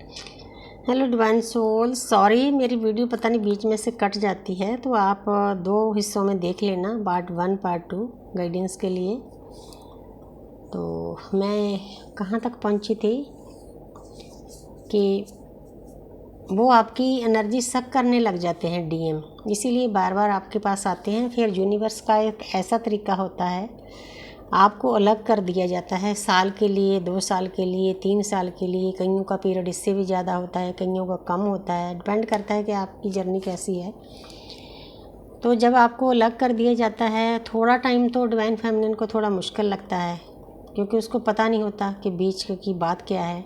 Hello divine soul, sorry मेरी video पता नहीं बीच में से कट जाती है, तो आप दो हिस्सों में देख लेना, पार्ट 1 पार्ट 2 गाइडेंस के लिए। तो मैं कहाँ तक पहुँची थी कि वो आपकी एनर्जी सक करने लग जाते हैं डीएम, इसीलिए बार बार आपके पास आते हैं। फिर यूनिवर्स का एक ऐसा तरीका होता है, आपको अलग कर दिया जाता है साल के लिए, 2 साल के लिए, 3 साल के लिए। कईयों का पीरियड इससे भी ज़्यादा होता है, कईयों का कम होता है, डिपेंड करता है कि आपकी जर्नी कैसी है। तो जब आपको अलग कर दिया जाता है, थोड़ा टाइम तो डिवाइन फेमिनिन को थोड़ा मुश्किल लगता है, क्योंकि उसको पता नहीं होता कि बीच की बात क्या है।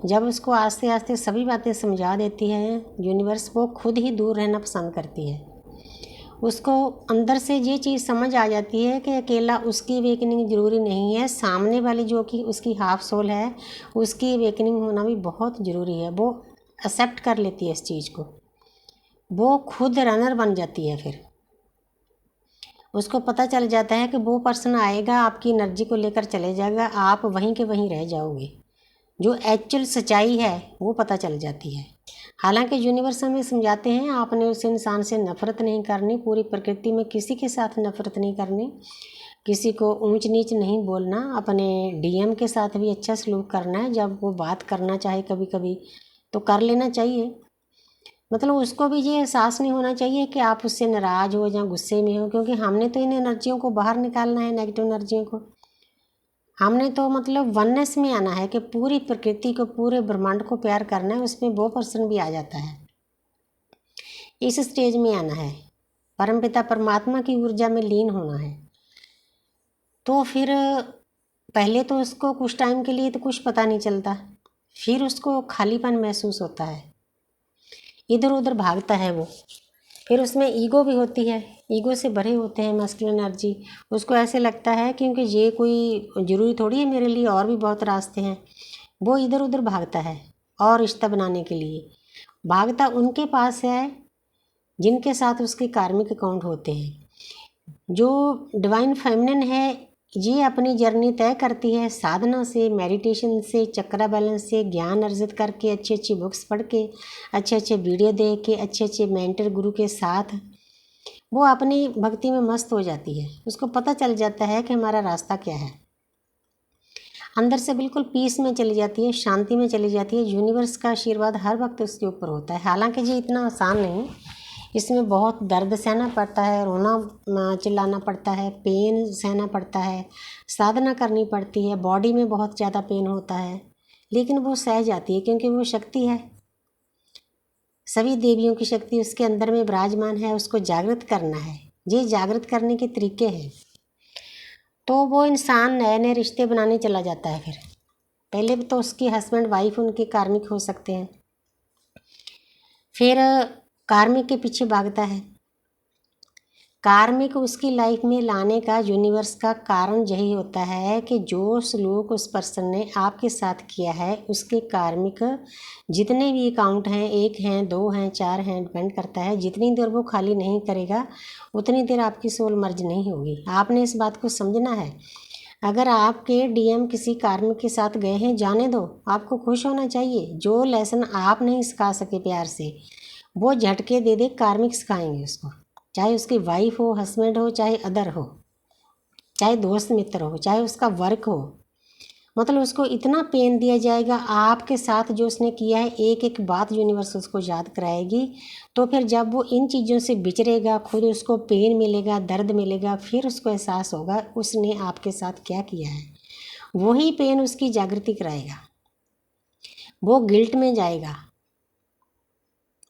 जब उसको आस्ते आस्ते सभी बातें समझा देती है यूनिवर्स, वो खुद ही दूर रहना पसंद करती है। उसको अंदर से ये चीज़ समझ आ जाती है कि अकेला उसकी अवेकनिंग ज़रूरी नहीं है, सामने वाली जो कि उसकी हाफ सोल है उसकी अवेकनिंग होना भी बहुत ज़रूरी है। वो एक्सेप्ट कर लेती है इस चीज़ को, वो खुद रनर बन जाती है। फिर उसको पता चल जाता है कि वो पर्सन आएगा, आपकी एनर्जी को लेकर चले जाएगा, आप वहीं के वहीं रह जाओगे। जो एक्चुअल सच्चाई है वो पता चल जाती है। हालांकि यूनिवर्स हमें समझाते हैं आपने उस इंसान से नफ़रत नहीं करनी, पूरी प्रकृति में किसी के साथ नफ़रत नहीं करनी, किसी को ऊंच नीच नहीं बोलना, अपने डीएम के साथ भी अच्छा सलूक करना है। जब वो बात करना चाहे कभी कभी तो कर लेना चाहिए, मतलब उसको भी ये एहसास नहीं होना चाहिए कि आप उससे नाराज़ हो या गुस्से में हो, क्योंकि हमने तो इन एनर्जियों को बाहर निकालना है, नेगेटिव एनर्जियों को। हमने तो मतलब वननेस में आना है कि पूरी प्रकृति को, पूरे ब्रह्मांड को प्यार करना है। उसमें वो पर्सन भी आ जाता है, इस स्टेज में आना है, परमपिता परमात्मा की ऊर्जा में लीन होना है। तो फिर पहले तो उसको कुछ टाइम के लिए तो कुछ पता नहीं चलता, फिर उसको खालीपन महसूस होता है, इधर उधर भागता है वो। फिर उसमें ईगो भी होती है, ईगो से भरे होते हैं मैस्कुलिन एनर्जी। उसको ऐसे लगता है क्योंकि ये कोई ज़रूरी थोड़ी है मेरे लिए, और भी बहुत रास्ते हैं। वो इधर उधर भागता है और रिश्ता बनाने के लिए भागता उनके पास है जिनके साथ उसके कार्मिक अकाउंट होते हैं। जो डिवाइन फेमिनिन है ये अपनी जर्नी तय करती है साधना से, मेडिटेशन से, चक्रा बैलेंस से, ज्ञान अर्जित करके, अच्छी अच्छी बुक्स पढ़ के, अच्छे अच्छे वीडियो देख के, अच्छे अच्छे मेंटर गुरु के साथ वो अपनी भक्ति में मस्त हो जाती है। उसको पता चल जाता है कि हमारा रास्ता क्या है, अंदर से बिल्कुल पीस में चली जाती है, शांति में चली जाती है। यूनिवर्स का आशीर्वाद हर वक्त उसके ऊपर होता है। हालांकि ये इतना आसान नहीं, इसमें बहुत दर्द सहना पड़ता है, रोना चिल्लाना पड़ता है, पेन सहना पड़ता है, साधना करनी पड़ती है, बॉडी में बहुत ज़्यादा पेन होता है, लेकिन वो सह जाती है क्योंकि वो शक्ति है। सभी देवियों की शक्ति उसके अंदर में विराजमान है, उसको जागृत करना है। ये जागृत करने के तरीके हैं। तो वो इंसान नए नए रिश्ते बनाने चला जाता है। फिर पहले तो उसकी हस्बैंड वाइफ उनके कार्मिक हो सकते हैं, फिर कार्मिक के पीछे भागता है। कार्मिक उसकी लाइफ में लाने का यूनिवर्स का कारण यही होता है कि जो सलूक उस पर्सन ने आपके साथ किया है उसके कार्मिक जितने भी अकाउंट हैं, 1 हैं, 2 हैं, 4 हैं, डिपेंड करता है। जितनी देर वो खाली नहीं करेगा उतनी देर आपकी सोल मर्ज नहीं होगी। आपने इस बात को समझना है। अगर आपके डीएम किसी कार्मिक के साथ गए हैं, जाने दो, आपको खुश होना चाहिए। जो लेसन आप नहीं सिखा सके प्यार से, वो झटके दे दे कार्मिक सिखाएंगे उसको, चाहे उसकी वाइफ हो, हस्बैंड हो, चाहे अदर हो, चाहे दोस्त मित्र हो, चाहे उसका वर्क हो। मतलब उसको इतना पेन दिया जाएगा आपके साथ जो उसने किया है, एक एक बात यूनिवर्स उसको याद कराएगी। तो फिर जब वो इन चीज़ों से बिछड़ेगा, खुद उसको पेन मिलेगा, दर्द मिलेगा, फिर उसको एहसास होगा उसने आपके साथ क्या किया है। वही पेन उसकी जागृति कराएगा, वो गिल्ट में जाएगा,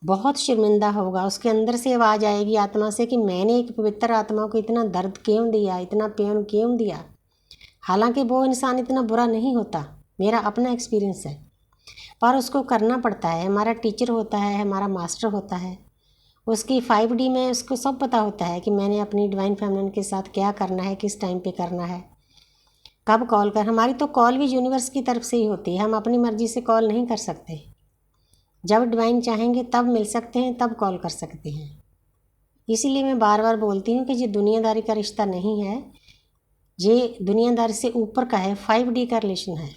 बहुत शर्मिंदा होगा। उसके अंदर से आवाज़ आएगी आत्मा से कि मैंने एक पवित्र आत्मा को इतना दर्द क्यों दिया, इतना पेन क्यों दिया। हालांकि वो इंसान इतना बुरा नहीं होता, मेरा अपना एक्सपीरियंस है, पर उसको करना पड़ता है। हमारा टीचर होता है, हमारा मास्टर होता है, उसकी 5D में उसको सब पता होता है कि मैंने अपनी डिवाइन फेमिनिन के साथ क्या करना है, किस टाइम पे करना है, कब कॉल कर। हमारी तो कॉल भी यूनिवर्स की तरफ से ही होती है, हम अपनी मर्जी से कॉल नहीं कर सकते। जब डिवाइन चाहेंगे तब मिल सकते हैं, तब कॉल कर सकते हैं। इसीलिए मैं बार बार बोलती हूँ कि ये दुनियादारी का रिश्ता नहीं है, ये दुनियादारी से ऊपर का है, 5D का रिलेशन है।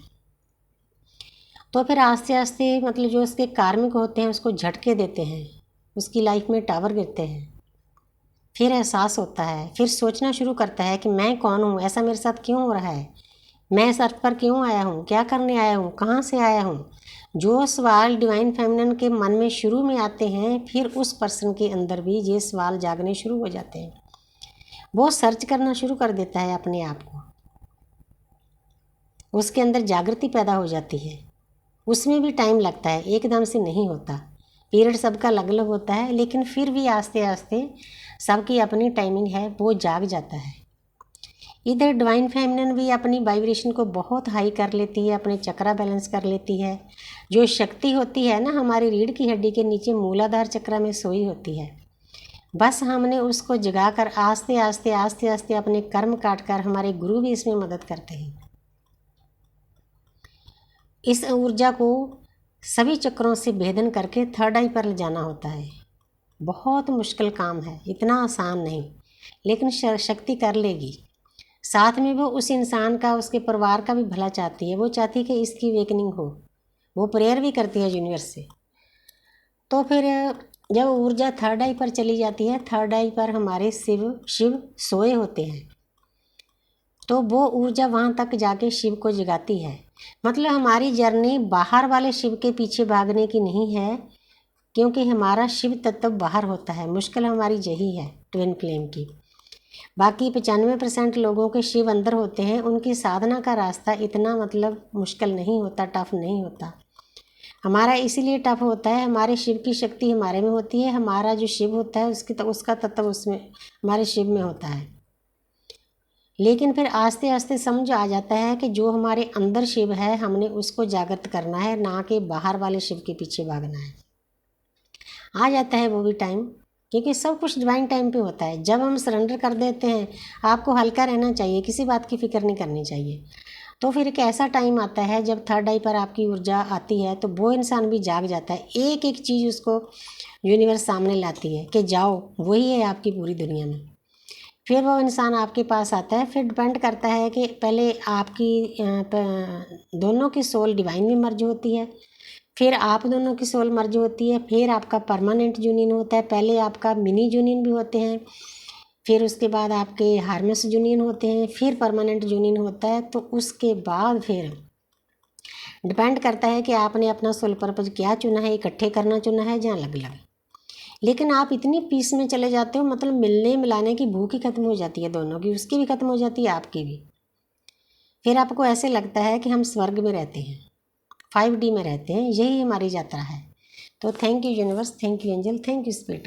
तो फिर आस्ते आस्ते मतलब जो उसके कार्मिक होते हैं उसको झटके देते हैं, उसकी लाइफ में टावर गिरते हैं। फिर एहसास होता है, फिर सोचना शुरू करता है कि मैं कौन हूँ, ऐसा मेरे साथ क्यों हो रहा है, मैं इस अर्थ पर क्यों आया हूँ, क्या करने आया हूँ, कहाँ से आया हूँ। जो सवाल डिवाइन फेमिनिन के मन में शुरू में आते हैं, फिर उस पर्सन के अंदर भी ये सवाल जागने शुरू हो जाते हैं। वो सर्च करना शुरू कर देता है अपने आप को, उसके अंदर जागृति पैदा हो जाती है। उसमें भी टाइम लगता है, एकदम से नहीं होता। पीरियड सबका अलग अलग होता है, लेकिन फिर भी आस्ते आस्ते सबकी अपनी टाइमिंग है, वो जाग जाता है। इधर डिवाइन फेमिनिन भी अपनी वाइब्रेशन को बहुत हाई कर लेती है, अपने चक्रा बैलेंस कर लेती है। जो शक्ति होती है ना, हमारी रीढ़ की हड्डी के नीचे मूलाधार चक्र में सोई होती है। बस हमने उसको जगाकर आस्ते आस्ते आस्ते आस्ते अपने कर्म काट कर, हमारे गुरु भी इसमें मदद करते हैं। इस ऊर्जा को सभी चक्रों से भेदन करके थर्ड आई पर ले जाना होता है। बहुत मुश्किल काम है, इतना आसान नहीं, लेकिन शक्ति कर लेगी। साथ में वो उस इंसान का, उसके परिवार का भी भला चाहती है। वो चाहती है कि इसकी वेकनिंग हो, वो प्रेयर भी करती है यूनिवर्स से। तो फिर जब ऊर्जा थर्ड आई पर चली जाती है, थर्ड आई पर हमारे शिव सोए होते हैं, तो वो ऊर्जा वहाँ तक जाके शिव को जगाती है। मतलब हमारी जर्नी बाहर वाले शिव के पीछे भागने की नहीं है, क्योंकि हमारा शिव तत्व बाहर होता है। मुश्किल हमारी यही है ट्विन फ्लेम की। बाकी 95% लोगों के शिव अंदर होते हैं। उनकी साधना का रास्ता इतना मतलब मुश्किल नहीं होता, टफ नहीं होता। हमारा इसीलिए टफ होता है, हमारे शिव की शक्ति हमारे में होती है। हमारा जो शिव होता है उसका तत्व उसमें, हमारे शिव में होता है। लेकिन फिर आस्ते आस्ते समझ आ जाता है कि जो हमारे अंदर शिव है, हमने उसको जागृत करना है, ना कि बाहर वाले शिव के पीछे भागना है। आ जाता है वो भी टाइम, क्योंकि सब कुछ डिवाइन टाइम पे होता है। जब हम सरेंडर कर देते हैं, आपको हल्का रहना चाहिए, किसी बात की फिक्र नहीं करनी चाहिए। तो फिर एक ऐसा टाइम आता है जब थर्ड आई पर आपकी ऊर्जा आती है, तो वो इंसान भी जाग जाता है। एक एक चीज़ उसको यूनिवर्स सामने लाती है कि जाओ, वही है आपकी पूरी दुनिया में। फिर वो इंसान आपके पास आता है। फिर डिपेंड करता है कि पहले आपकी दोनों की सोल डिवाइन में मर्ज होती है, फिर आप दोनों की सोल मर्ज होती है, फिर आपका परमानेंट यूनियन होता है। पहले आपका मिनी यूनियन भी होते हैं, फिर उसके बाद आपके हार्मस यूनियन होते हैं, फिर परमानेंट यूनियन होता है। तो उसके बाद फिर डिपेंड करता है कि आपने अपना सोल पर्पज क्या चुना है, इकट्ठे करना चुना है या अलग अलग। लेकिन आप इतनी पीस में चले जाते हो, मतलब मिलने मिलाने की भूख ही खत्म हो जाती है दोनों की, उसकी भी खत्म हो जाती है, आपकी भी। फिर आपको ऐसे लगता है कि हम स्वर्ग में रहते हैं, 5D में रहते हैं। यही हमारी यात्रा है। तो thank you universe, thank you angel, thank you spirit.